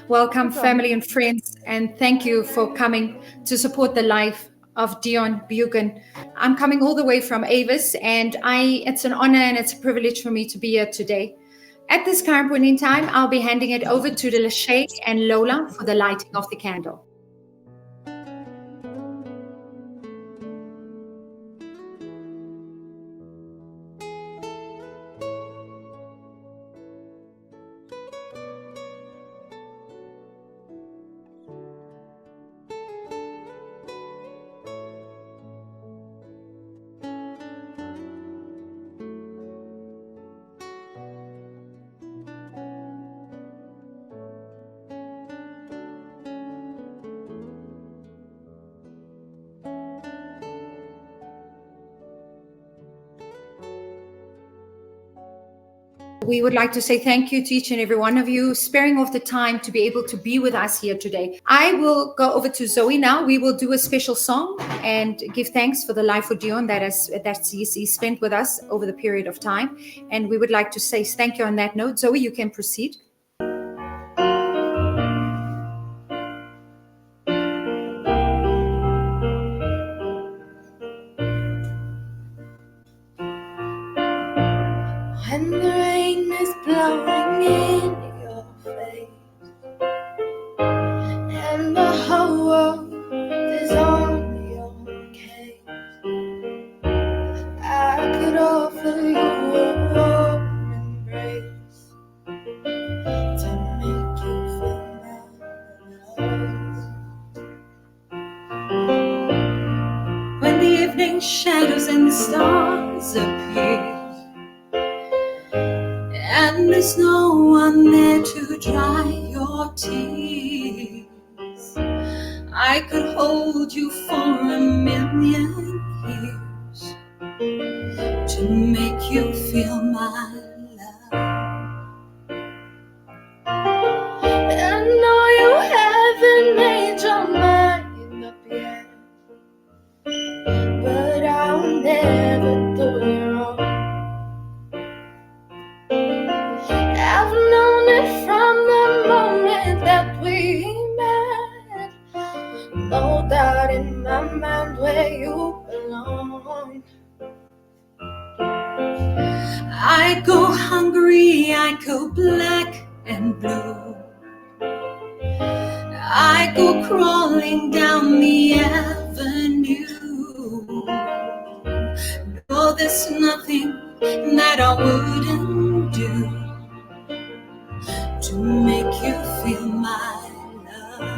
Welcome, family and friends, and thank you for coming to support the life of Deon Bugan. I'm coming all the way from Avis, and it's an honor and it's a privilege for me to be here today. At this current point in time, I'll be handing it over to Lachey and Lola for the lighting of the candle. We would like to say thank you to each and every one of you, sparing off the time to be able to be with us here today. I will go over to Zoe now. We will do a special song and give thanks for the life of Deon that he spent with us over the period of time. And we would like to say thank you on that note. Zoe, you can proceed. When the rain is blowing in your face and the whole world is on your case, I could offer you a warm embrace to make you feel my love. When the evening shadows and the stars appear and there's no one there to dry your tears, I could hold you for a million years to make you feel my love. I know you haven't made your mind up yet, but I'll never do you wrong. I've known it from the moment that we met. No doubt in my mind where you belong. I go hungry, I go black and blue. I go crawling down the avenue. No, there's nothing that I wouldn't do to make you feel my love.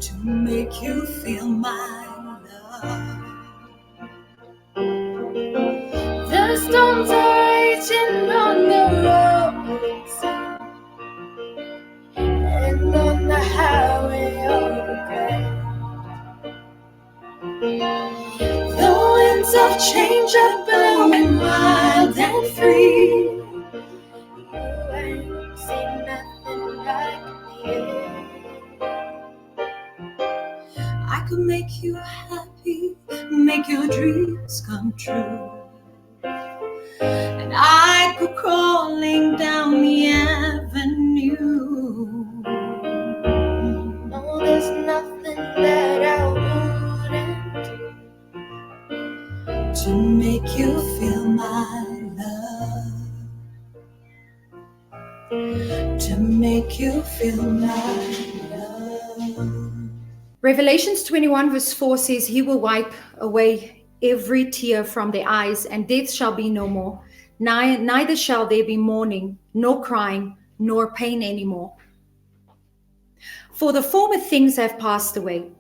To make you feel my love. The storms are raging on the rolling sea and on the highway of regret. The winds of change are blowing wild and free. You ain't seen nothing like me. I could make you happy, make your dreams come true. And I go crawling down the avenue. No, there's nothing that I wouldn't do to make you feel my love. To make you feel my love. Revelations 21 verse 4 says, He will wipe away every tear from their eyes, and death shall be no more. Neither shall there be mourning, nor crying, nor pain anymore. For the former things have passed away.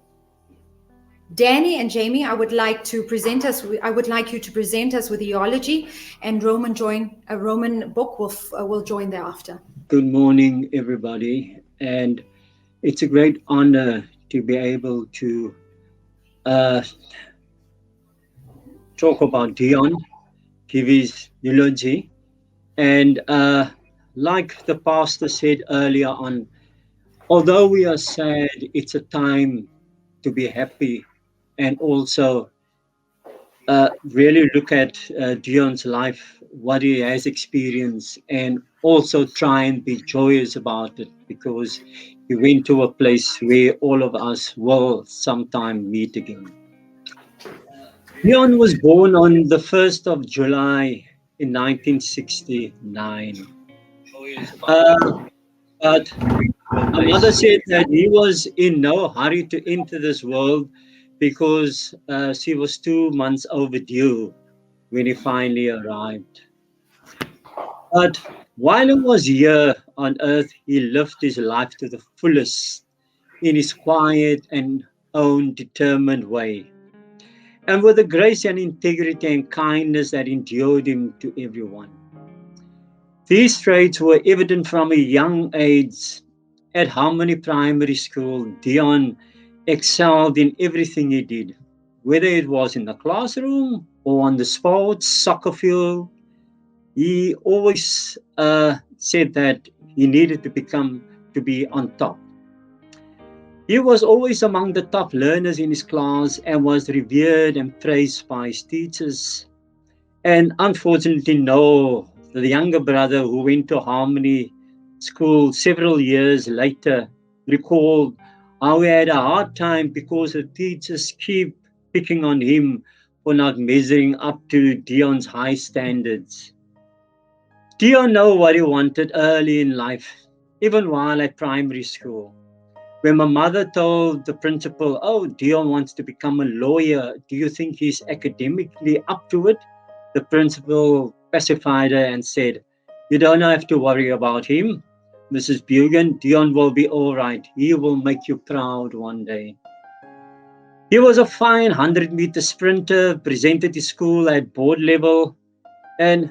Danny and Jamie, I would like you to present us with the theology, and a Roman book will join thereafter. Good morning, everybody, and it's a great honor to be able to talk about Deon give his eulogy. And like the pastor said earlier on, although we are sad, it's a time to be happy and also really look at Dion's life, what he has experienced, and also try and be joyous about it because he went to a place where all of us will sometime meet again. Dion was born on the 1st of July in 1969. Uh, but my mother said that he was in no hurry to enter this world because she was 2 months overdue when he finally arrived. But while he was here on earth, he lived his life to the fullest in his quiet and own determined way, and with the grace and integrity and kindness that endured him to everyone. These traits were evident from a young age. At Harmony Primary School, Dion excelled in everything he did, whether it was in the classroom or on the sports, soccer field. He always said that he needed to be on top. He was always among the top learners in his class and was revered and praised by his teachers. And unfortunately, no, the younger brother who went to Harmony School several years later recalled how he had a hard time because the teachers keep picking on him for not measuring up to Dion's high standards. Dion knew what he wanted early in life, even while at primary school. When my mother told the principal, "Oh, Dion wants to become a lawyer. Do you think he's academically up to it?" The principal pacified her and said, "You don't have to worry about him, Mrs. Bugan. Dion will be all right. He will make you proud one day." He was a fine 100-meter sprinter, presented his school at board level, and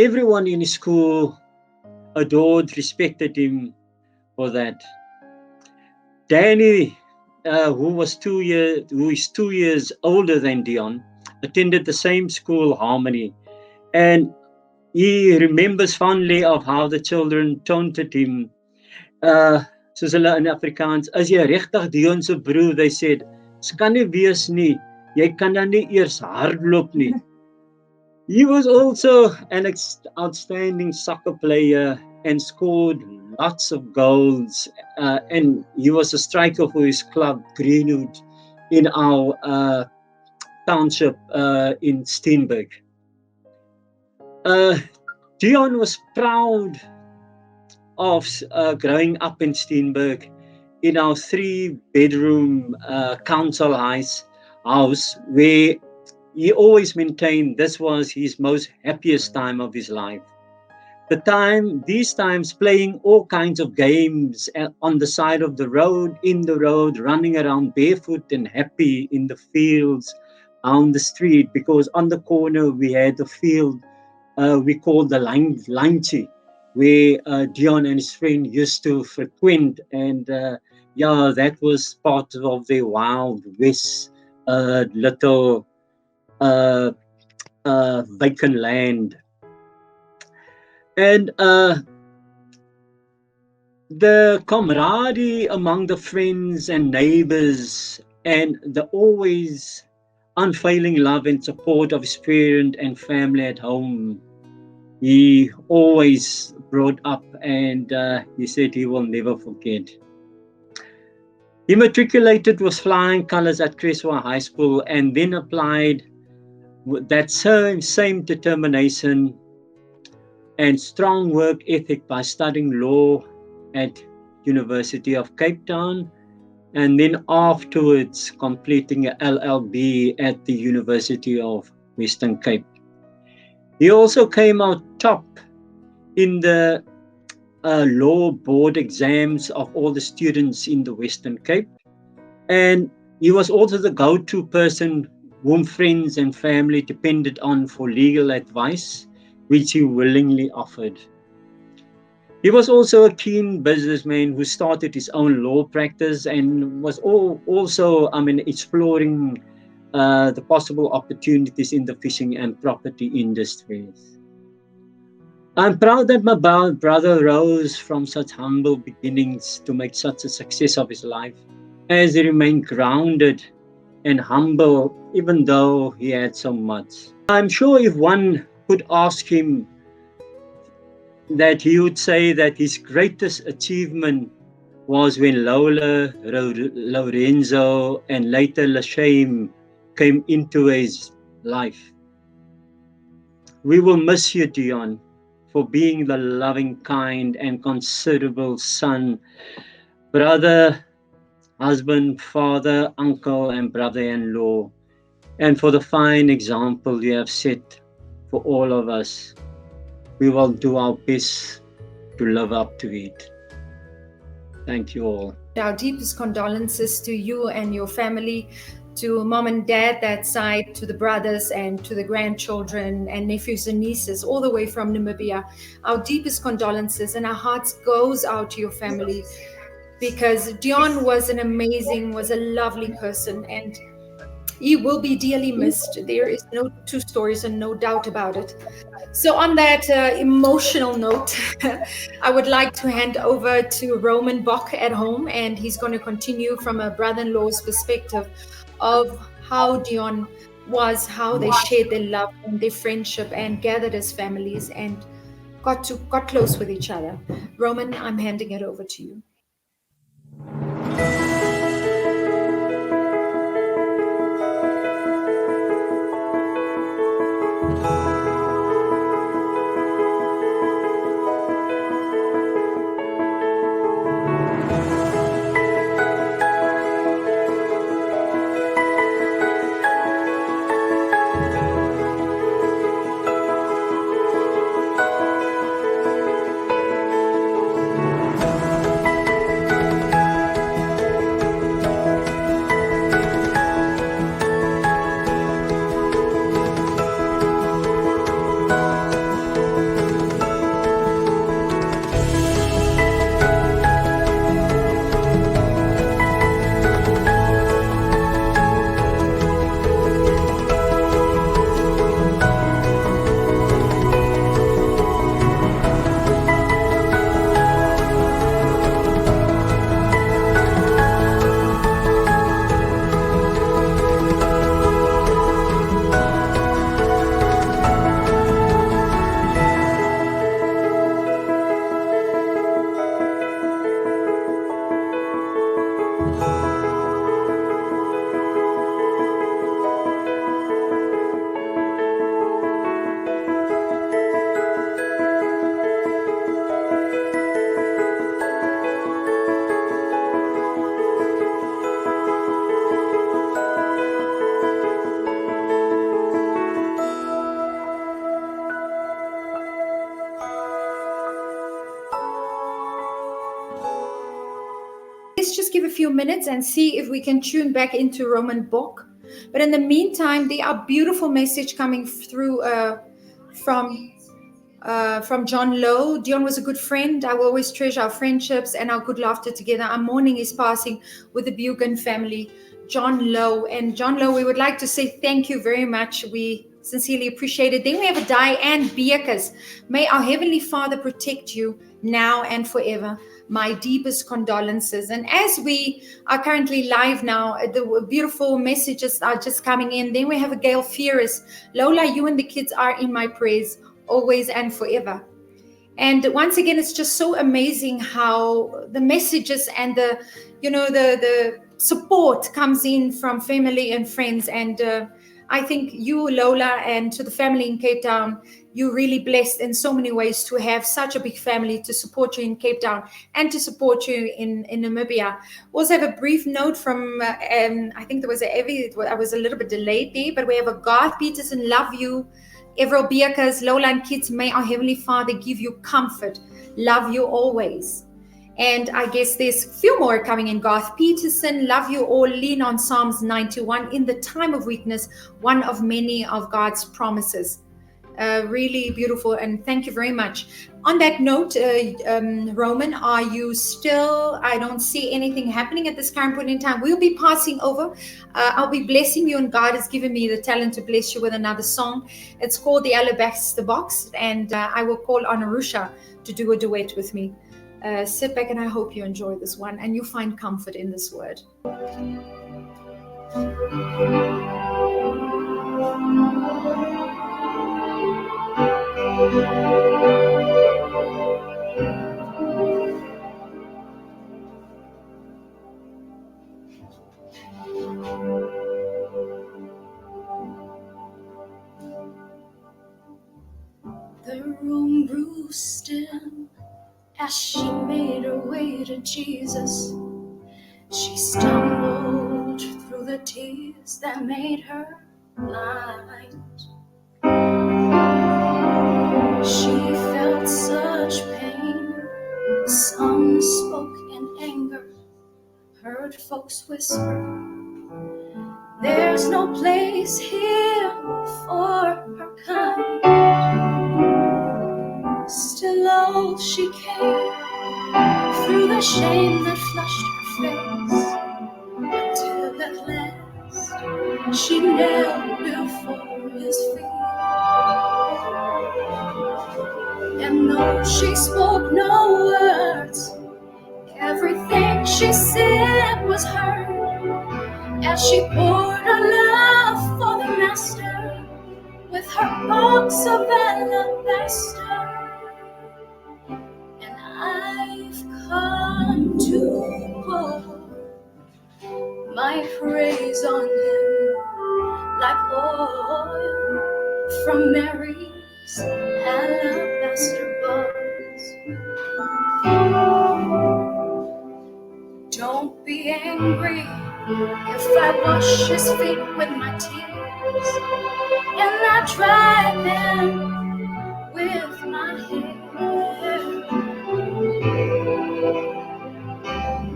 everyone in his school adored, respected him for that. Danny, who is 2 years older than Dion, attended the same school, Harmony, and he remembers fondly of how the children taunted him. Uh, soos hulle in Afrikaans, "As jy regtig Dion se broer," they said, "Dit kan nie wees nie. Jy kan dan nie eers hardloop nie." He was also an outstanding soccer player and scored lots of goals. And he was a striker for his club, Greenwood, in our township in Steenberg. Uh, Dion was proud of growing up in Steenberg in our 3-bedroom council house where he always maintained this was his most happiest time of his life. These times playing all kinds of games on the side of the road, in the road, running around barefoot and happy in the fields, down the street, because on the corner we had a field we called the Lanchi, where Dion and his friend used to frequent. And yeah, that was part of the Wild West little uh, vacant land. And the camaraderie among the friends and neighbors, and the always unfailing love and support of his parent and family at home, he always brought up, and he said he will never forget. He matriculated with flying colors at Creswa High School and then applied with that same determination and strong work ethic by studying law at University of Cape Town, and then afterwards completing a LLB at the University of Western Cape. He also came out top in the law board exams of all the students in the Western Cape, and he was also the go-to person whom friends and family depended on for legal advice, which he willingly offered. He was also a keen businessman who started his own law practice and was also, exploring the possible opportunities in the fishing and property industries. I'm proud that my brother rose from such humble beginnings to make such a success of his life, as he remained grounded and humble even though he had so much. I'm sure if one could ask him, that he would say that his greatest achievement was when Lola, Lorenzo, and later Lashame came into his life. We will miss you, Deon, for being the loving, kind, and considerable son, brother, husband, father, uncle, and brother-in-law, and for the fine example you have set for all of us. We will do our best to live up to it. Thank you all. Our deepest condolences to you and your family, to mom and dad, that side, to the brothers and to the grandchildren and nephews and nieces, all the way from Namibia. Our deepest condolences, and our hearts goes out to your family, because Deon was a lovely person, and he will be dearly missed. There is no two stories and no doubt about it. So on that emotional note, I would like to hand over to Roman Bock at home, and he's going to continue from a brother-in-law's perspective of how Deon was, how they shared their love and their friendship and gathered as families and got close with each other. Roman, I'm handing it over to you. Let's just give a few minutes and see if we can tune back into Roman Bock. But in the meantime, there are beautiful message coming through from John Lowe. Deon was a good friend. I will always treasure our friendships and our good laughter together. I'm mourning his passing with the Bugan family. John Lowe. And John Lowe, we would like to say thank you very much. We sincerely appreciate it. Then we have a Diane Beekers. May our Heavenly Father protect you now and forever. My deepest condolences. And as we are currently live now, the beautiful messages are just coming in. Then we have a Gail Fierce. Lola, you and the kids are in my prayers, always and forever. And once again, it's just so amazing how the messages and the support comes in from family and friends. And I think you, Lola, and to the family in Cape Town, you're really blessed in so many ways to have such a big family to support you in Cape Town and to support you in Namibia. Also have a brief note from, I think there was I was a little bit delayed there, but we have a Garth Peterson, love you. Everil Beekers, Lola and kids, may our Heavenly Father give you comfort, love you always. And I guess there's a few more coming in. Garth Peterson, love you all, lean on Psalms 91. In the time of weakness, one of many of God's promises. Really beautiful, and thank you very much. On that note, Roman, are you still? I don't see anything happening at this current point in time. We'll be passing over. I'll be blessing you, and God has given me the talent to bless you with another song. It's called The Alabaster Box, and I will call on Arusha to do a duet with me. Sit back, and I hope you enjoy this one and you find comfort in this word. The room grew still as she made her way to Jesus. She stumbled through the tears that made her blind. She felt such pain. Some spoke in anger, heard folks whisper, "There's no place here for her kind." Still all she came through the shame that flushed her face, until at last she knelt before his feet. And though she spoke no words, everything she said was heard, as she poured her love for the Master with her box of alabaster. And I've come to pour my praise on him like oil from Mary's alabaster box. Don't be angry if I wash his feet with my tears, and I dry them with my hair.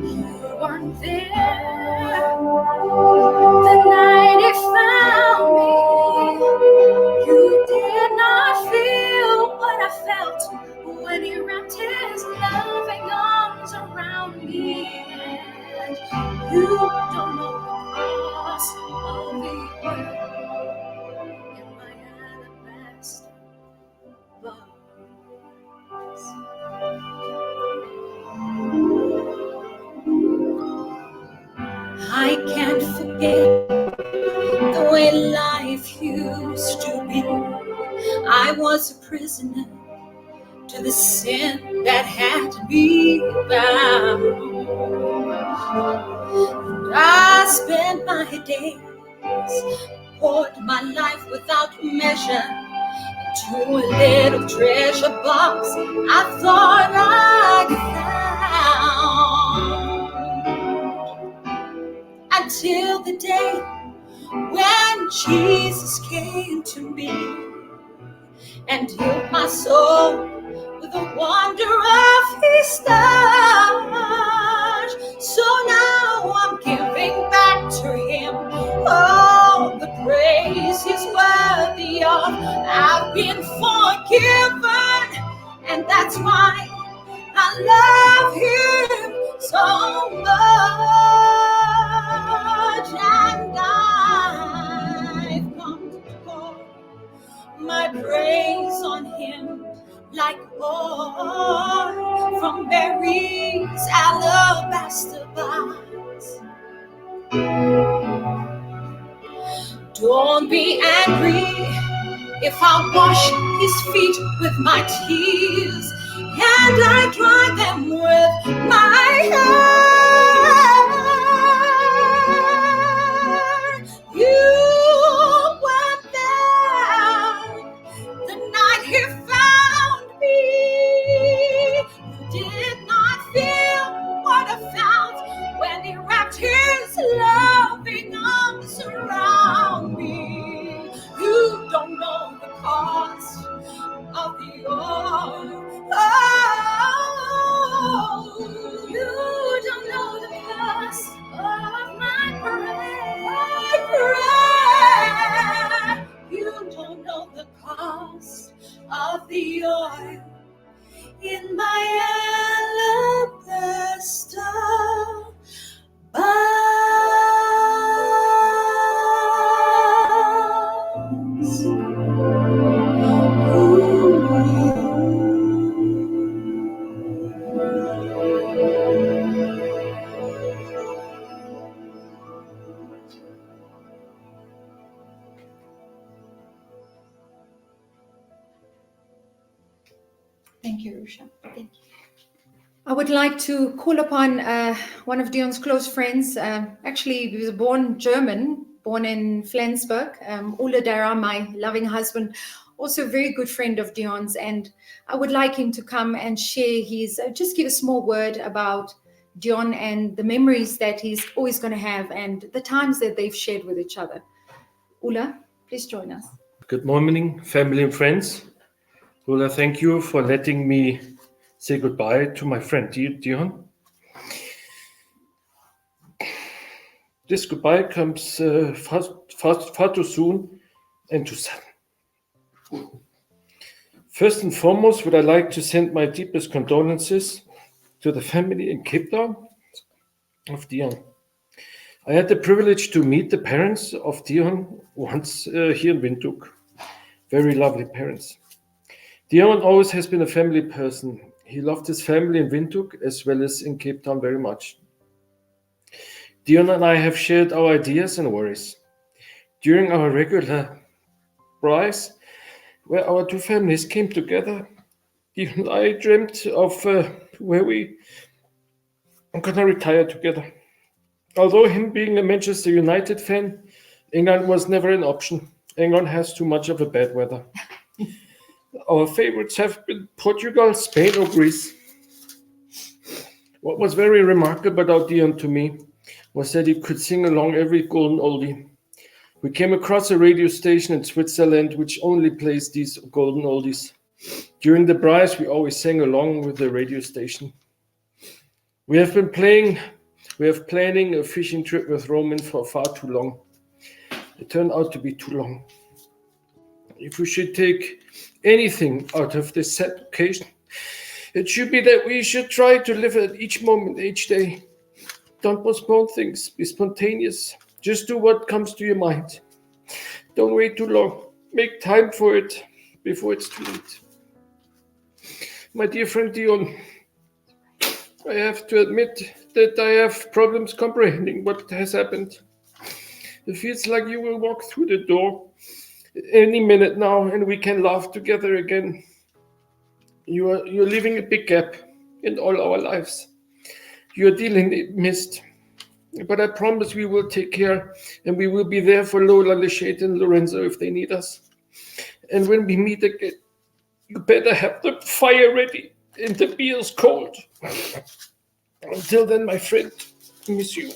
You weren't there the night he found me. You did not feel what I felt when he wrapped his loving arms around me. And you don't know the cost of the oil in my alabaster box. I can't forget the way life used to be. I was a prisoner to the sin that had me bound. And I spent my days, poured my life without measure into a little treasure box I thought I'd found. Until the day when Jesus came to me and healed my soul with the wonder of his touch. So now I'm giving back to him all the praise he's worthy of. I've been forgiven, and that's why I love him so much. And I've come to pour my praise on him like oil from Mary's alabaster box. Don't be angry if I wash his feet with my tears and I dry them with my hair. You were there the night he found me. You did not feel what I felt when he wrapped his loving arms around me. You don't know the cost of the oil. Oh, you don't know the cost of my prayer. You don't know the cost of the oil in my alabaster box. Thank you, Rusha. Thank you. I would like to call upon one of Deon's close friends. Actually, he was born German, born in Flensburg. Ole Dara, my loving husband, also a very good friend of Deon's. And I would like him to come and share his, just give a small word about Deon and the memories that he's always going to have and the times that they've shared with each other. Ole, please join us. Good morning, family and friends. Ola, thank you for letting me say goodbye to my friend Deon. This goodbye comes far too soon and too sudden. First and foremost, would I like to send my deepest condolences to the family in Cape Town of Deon. I had the privilege to meet the parents of Deon once here in Windhoek. Very lovely parents. Deon always has been a family person. He loved his family in Windhoek as well as in Cape Town very much. Deon and I have shared our ideas and worries. During our regular braais, where our two families came together, Deon and I dreamt of where we are going to retire together. Although him being a Manchester United fan, England was never an option. England has too much of a bad weather. Our favorites have been Portugal, Spain, or Greece. What was very remarkable about Deon to me was that he could sing along every golden oldie. We came across a radio station in Switzerland which only plays these golden oldies. During the braais, we always sang along with the radio station. We have planning a fishing trip with Roman for far too long. It turned out to be too long. If we should take anything out of this sad occasion, it should be that we should try to live at each moment, each day. Don't postpone things, be spontaneous. Just do what comes to your mind. Don't wait too long. Make time for it before it's too late. My dear friend Deon, I have to admit that I have problems comprehending what has happened. It feels like you will walk through the door any minute now and we can laugh together again. You're leaving a big gap in all our lives. You're dealing with mist. But I promise we will take care and we will be there for Lola, Leshate, and Lorenzo if they need us. And when we meet again, you better have the fire ready and the beers cold. Until then, my friend, I miss you.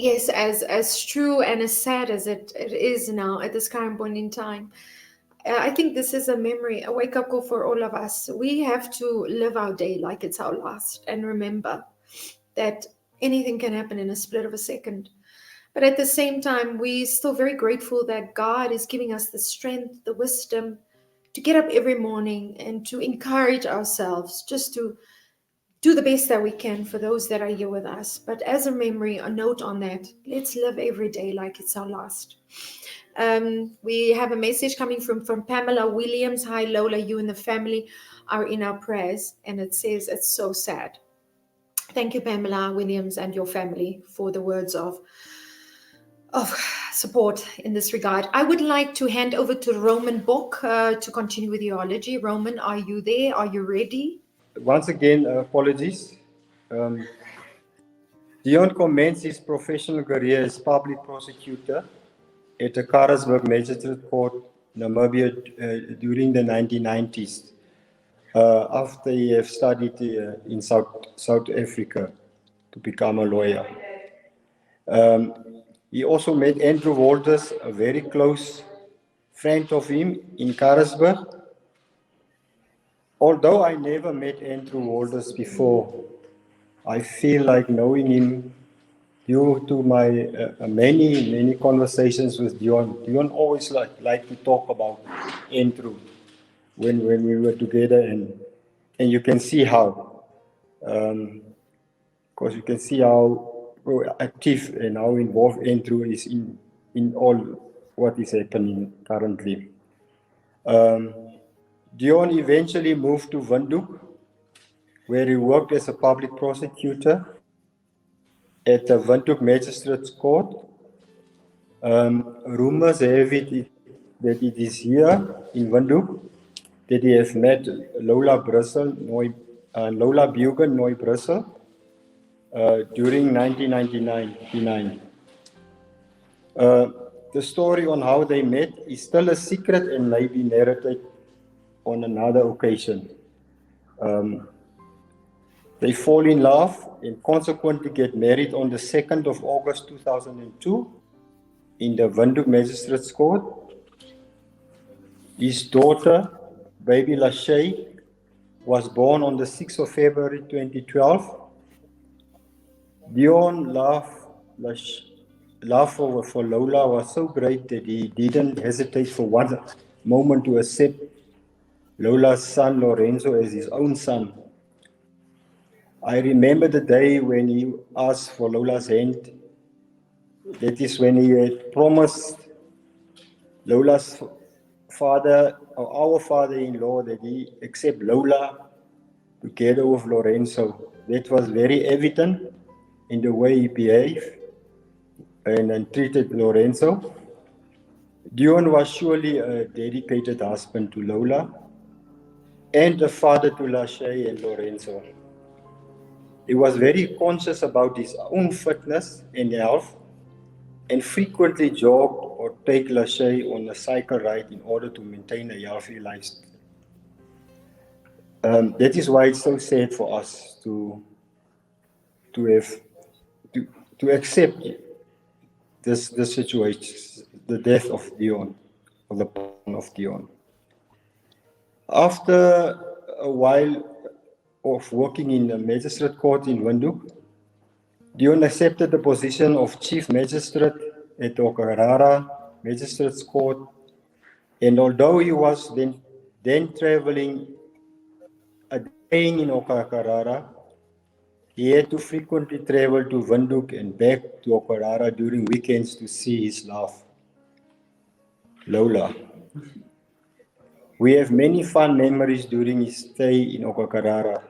Yes, as true and as sad as it is now at this current point in time, I think this is a memory, a wake-up call for all of us. We have to live our day like it's our last and remember that anything can happen in a split of a second. But at the same time, we're still very grateful that God is giving us the strength, the wisdom to get up every morning and to encourage ourselves just to do the best that we can for those that are here with us. But as a memory, a note on that, let's live every day like it's our last. We have a message coming from Pamela Williams. Hi, Lola, you and the family are in our prayers. And it says, it's so sad. Thank you, Pamela Williams and your family for the words of support in this regard. I would like to hand over to Roman Bock to continue with your eulogy. Roman, are you there? Are you ready? Once again, apologies. Deon commenced his professional career as public prosecutor at the Karasburg Magistrate Court, Namibia, during the 1990s, after he had studied in South Africa to become a lawyer. He also met Andrew Walters, a very close friend of him in Karasburg. Although I never met Andrew Walters before, I feel like knowing him due to my many conversations with Deon. Deon always like to talk about Andrew when we were together, and you can see how, because you can see how active and how involved Andrew is in all what is happening currently. Deon eventually moved to Windhoek, where he worked as a public prosecutor at the Windhoek Magistrates Court. Rumors have it that it is here in Windhoek that he has met Lola Bugan, Noy Brussel, during 1999. The story on how they met is still a secret and may be narrated on another occasion. They fall in love and consequently get married on the 2nd of August 2002 in the Windhoek Magistrates Court. His daughter, baby Lachey, was born on the 6th of February 2012. Deon's love for Lola was so great that he didn't hesitate for one moment to accept Lola's son Lorenzo as his own son. I remember the day when he asked for Lola's hand. That is when he had promised Lola's father, or our father-in-law, that he accept Lola together with Lorenzo. That was very evident in the way he behaved and treated Lorenzo. Deon was surely a dedicated husband to Lola and a father to Lachey and Lorenzo. He was very conscious about his own fitness and health and frequently jogged or take Lachey on a cycle ride in order to maintain a healthy lifestyle. That is why it's so sad for us to accept this situation, the death of Deon, or the passing of Deon. After a while of working in the magistrate court in Windhoek, Deon accepted the position of chief magistrate at the Okarara Magistrates Court, and although he was then traveling, staying in Okarara, he had to frequently travel to Windhoek and back to Okarara during weekends to see his love, Lola. We have many fun memories during his stay in Okarara.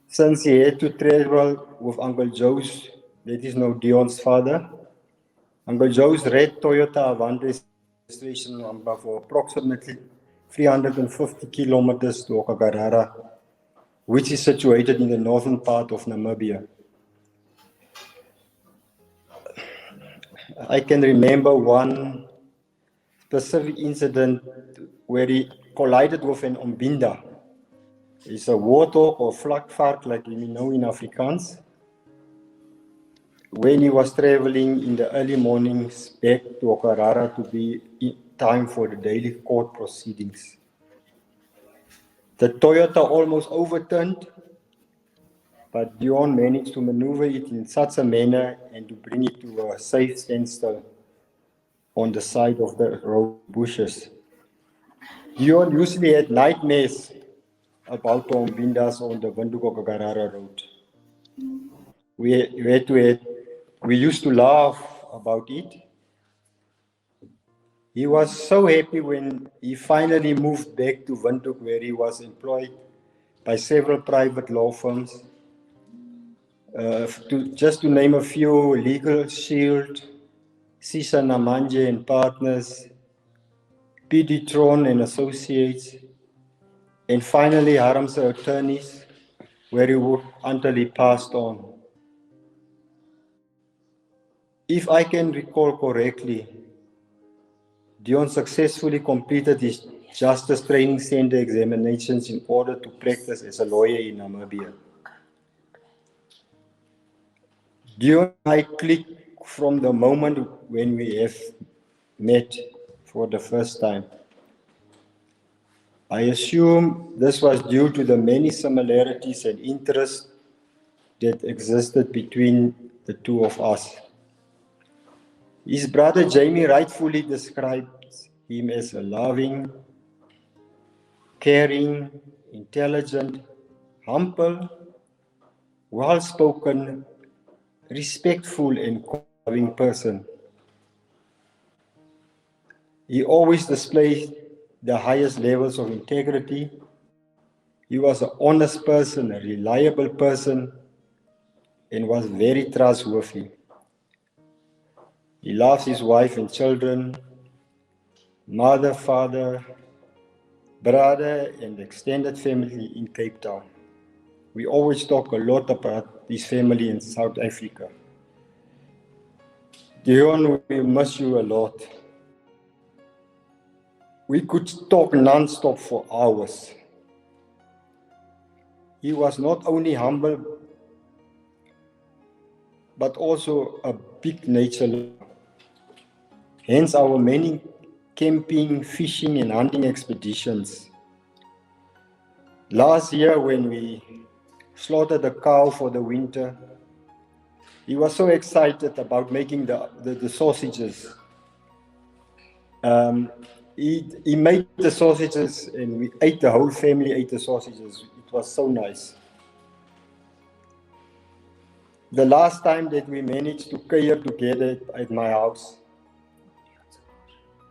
Since he had to travel with Uncle Joe's, that is now Deon's father, Uncle Joe's red Toyota Avante registration number for approximately 350 kilometers to Okarara, which is situated in the northern part of Namibia. I can remember one specific incident where he collided with an Ombinda. It's a warthog or vlakvark, like we know in Afrikaans, when he was traveling in the early mornings back to Okarara to be in time for the daily court proceedings. The Toyota almost overturned, but Deon managed to maneuver it in such a manner and to bring it to a safe standstill on the side of the road bushes. Deon usually had nightmares about the Ombindas on the Windhoek-Okarara road. We used to laugh about it. He was so happy when he finally moved back to Windhoek, where he was employed by several private law firms. Just to name a few: Legal Shield, Sisa Namanje and Partners, PD Tron and Associates, and finally Haramse Attorneys, where he worked until he passed on. If I can recall correctly, Deon successfully completed his Justice Training Center examinations in order to practice as a lawyer in Namibia. Deon and I clicked from the moment when we have met for the first time. I assume this was due to the many similarities and interests that existed between the two of us. His brother Jamie rightfully describes him as a loving, caring, intelligent, humble, well-spoken, respectful, and loving person. He always displayed the highest levels of integrity. He was an honest person, a reliable person, and was very trustworthy. He loves his wife and children, mother, father, brother, and extended family in Cape Town. We always talk a lot about his family in South Africa. Deon, we miss you a lot. We could talk non-stop for hours. He was not only humble, but also a big nature lover. Hence our many camping, fishing, and hunting expeditions. Last year, when we slaughtered a cow for the winter, he was so excited about making the sausages. He made the sausages, and we ate, the whole family ate the sausages. It was so nice. The last time that we managed to kuier together at my house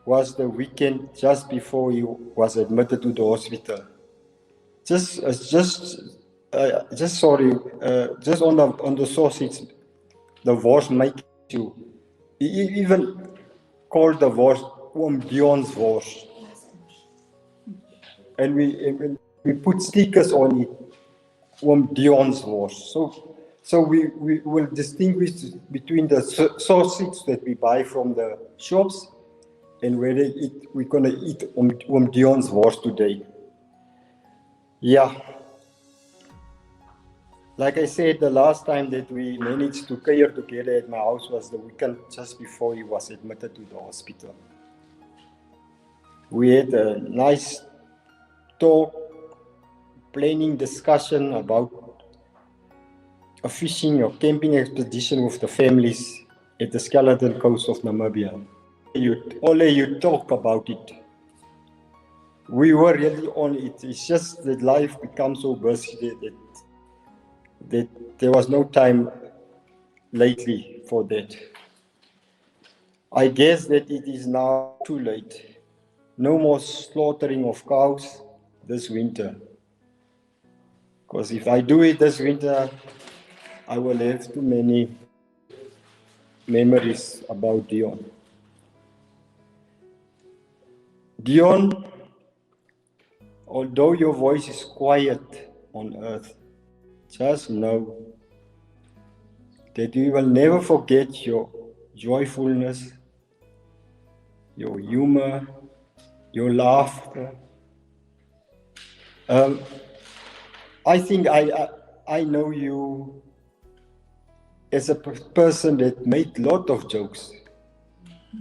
was the weekend just before he was admitted to the hospital. Just on the sausage, the wors make you. He even called the wors Deon's wors, and we put stickers on it, Deon's wors. So we will distinguish between the sausage that we buy from the shops and whether we're gonna eat Deon's wors today. Yeah. Like I said, the last time that we managed to kuier together at my house was the weekend just before he was admitted to the hospital. We had a nice talk, planning discussion about a fishing or camping expedition with the families at the Skeleton Coast of Namibia. You talk about it. We were really on it. It's just that life becomes so busy that there was no time lately for that. I guess that it is now too late. No more slaughtering of cows this winter. Because if I do it this winter, I will have too many memories about Deon. Deon, although your voice is quiet on earth, just know that we will never forget your joyfulness, your humor, your laughter. I think I know you as a person that made a lot of jokes,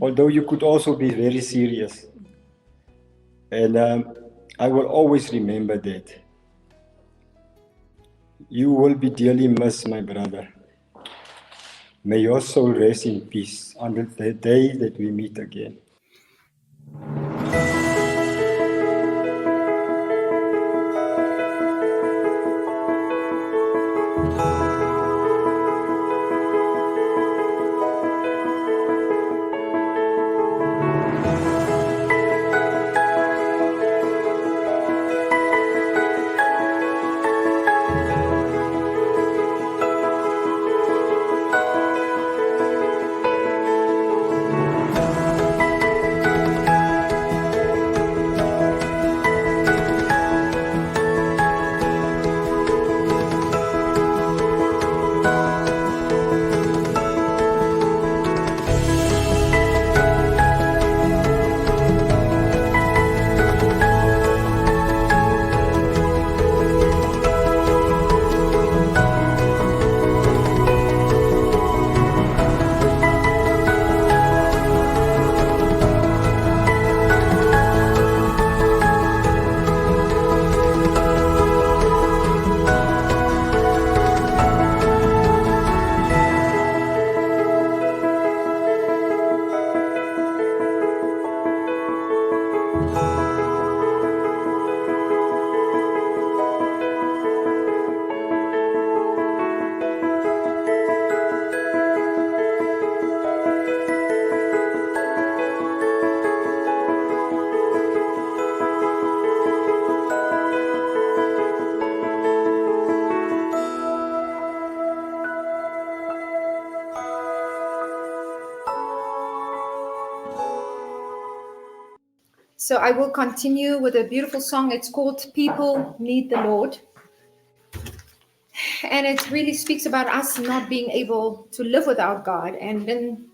although you could also be very serious. And I will always remember that. You will be dearly missed, my brother. May your soul rest in peace until the day that we meet again. So I will continue with a beautiful song. It's called People Need the Lord. And it really speaks about us not being able to live without God. And then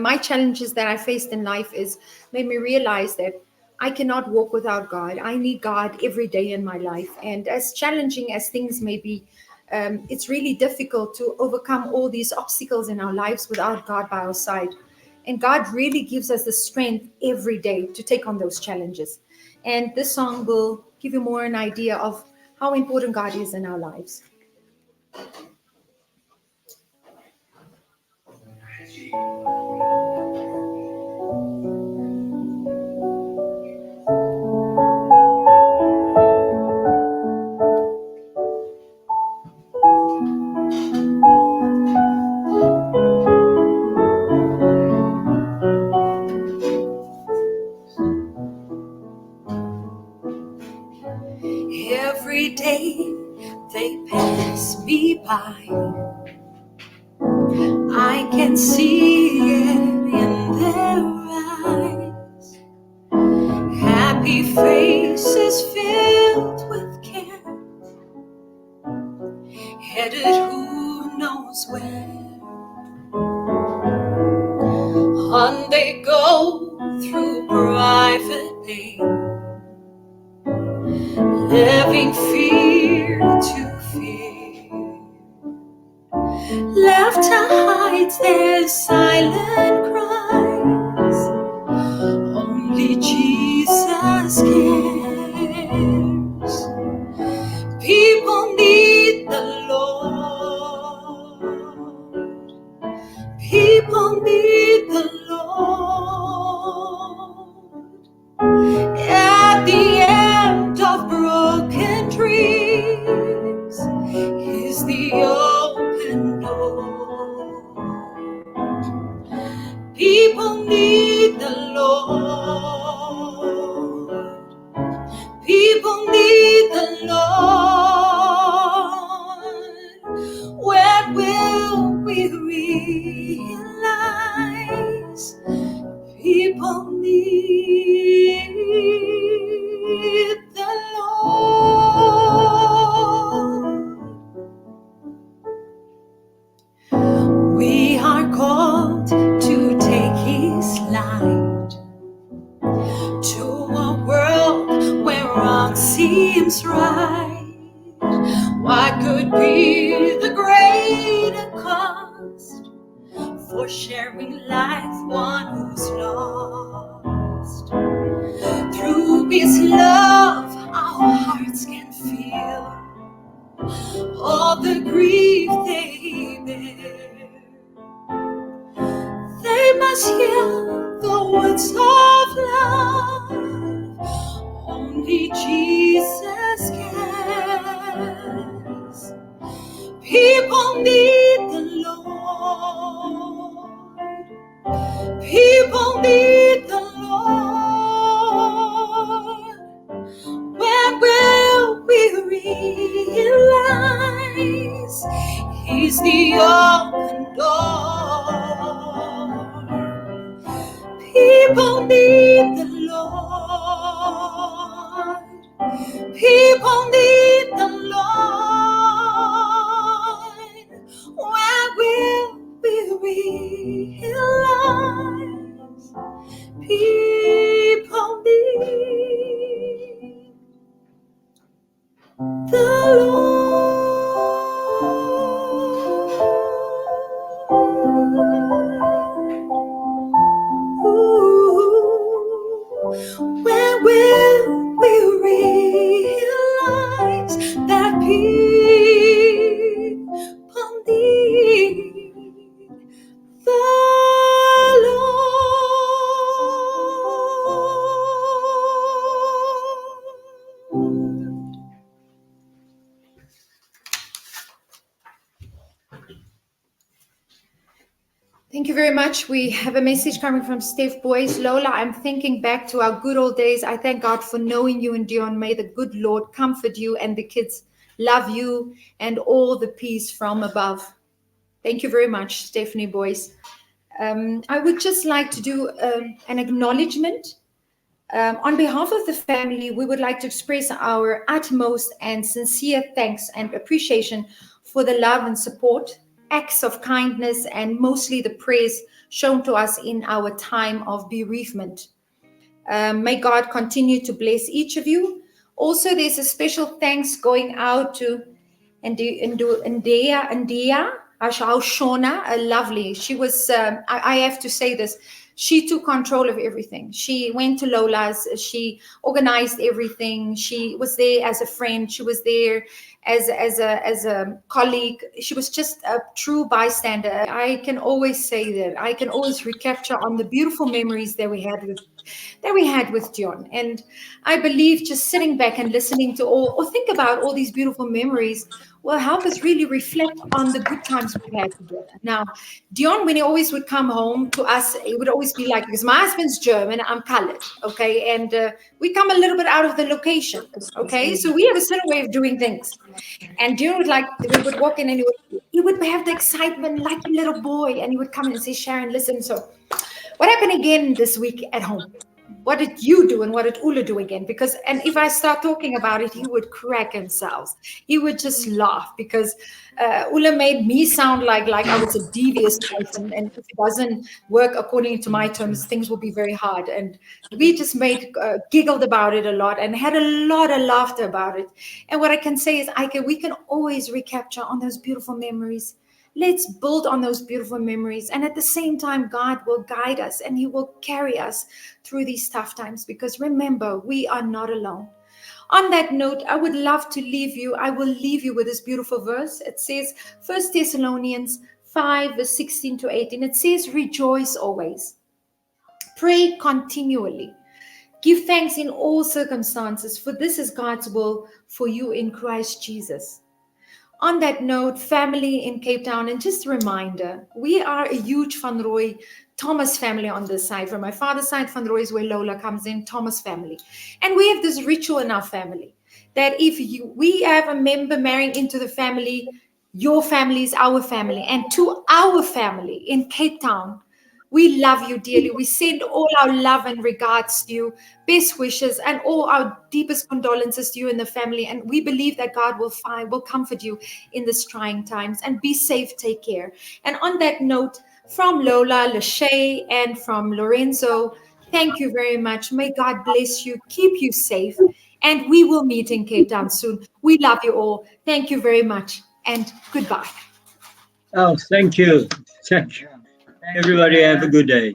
my challenges that I faced in life is made me realize that I cannot walk without God. I need God every day in my life. And as challenging as things may be, it's really difficult to overcome all these obstacles in our lives without God by our side. And God really gives us the strength every day to take on those challenges. And this song will give you more an idea of how important God is in our lives. Every day they pass me by, I can see it in their eyes. Happy faces filled with care, headed who knows where. On they go through private pain, living fear to fear. Laughter hides their silent cries, only Jesus cares. People need the Lord, people need the Lord. At the end of broken dreams is the open door. People need the Lord. People need the Lord. When will we realize people need the Lord? We are called to take His light to a world where wrong seems right. What could be the greater cost for sharing life, one who's lost? Through His love, our hearts can feel all the grief they bear. They must hear the words of love only Jesus cares. People need the Lord. People need the Lord. When will we realize He's the open door? People need the Lord. People need the Lord. When will we realize people need the Lord? When will we realize that people need the Lord? Thank you very much. We have a message coming from Steph Boys. Lola, I'm thinking back to our good old days. I thank God for knowing you and Deon. May the good Lord comfort you and the kids love you and all the peace from above. Thank you very much, Stephanie Boys. I would just like to do an acknowledgement On behalf of the family, we would like to express our utmost and sincere thanks and appreciation for the love and support, acts of kindness, and mostly the prayers shown to us in our time of bereavement. May God continue to bless each of you. Also, there's a special thanks going out to India, how Shona, lovely. She was, I have to say this, she took control of everything. She went to Lola's, she organized everything. She was there as a friend. She was there as a colleague. She was just a true bystander. I can always say that. I can always recapture on the beautiful memories that we had with Deon. And I believe just sitting back and listening to or think about all these beautiful memories will help us really reflect on the good times we've had together. Now, Deon, when he always would come home to us, it would always be like, because my husband's German, I'm colored, okay? And we come a little bit out of the location, okay? So we have a certain way of doing things. And Deon we would walk in and he would have the excitement like a little boy, and he would come in and say, Sharon, listen, so what happened again this week at home? What did you do and what did Ula do again? And if I start talking about it, he would crack himself. He would just laugh because Ula made me sound like I was a devious person. And if it doesn't work according to my terms, things will be very hard. And we just giggled about it a lot and had a lot of laughter about it. And what I can say is we can always recapture on those beautiful memories. Let's build on those beautiful memories. And at the same time, God will guide us and he will carry us through these tough times, because remember, we are not alone. On that note, I would love to leave you. I will leave you with this beautiful verse. It says, 1 Thessalonians 5, verse 16 to 18. It says, rejoice always. Pray continually. Give thanks in all circumstances, for this is God's will for you in Christ Jesus. On that note, family in Cape Town, and just a reminder, we are a huge Van Roy Thomas family on this side. From my father's side, Van Roy is where Lola comes in, Thomas family. And we have this ritual in our family that if we have a member marrying into the family, your family is our family. And to our family in Cape Town, we love you dearly. We send all our love and regards to you, best wishes, and all our deepest condolences to you and the family. And we believe that God will comfort you in these trying times. And be safe, take care. And on that note, from Lola, Lachey, and from Lorenzo, thank you very much. May God bless you, keep you safe, and we will meet in Cape Town soon. We love you all. Thank you very much, and goodbye. Oh, thank you. Thank you. Everybody have a good day.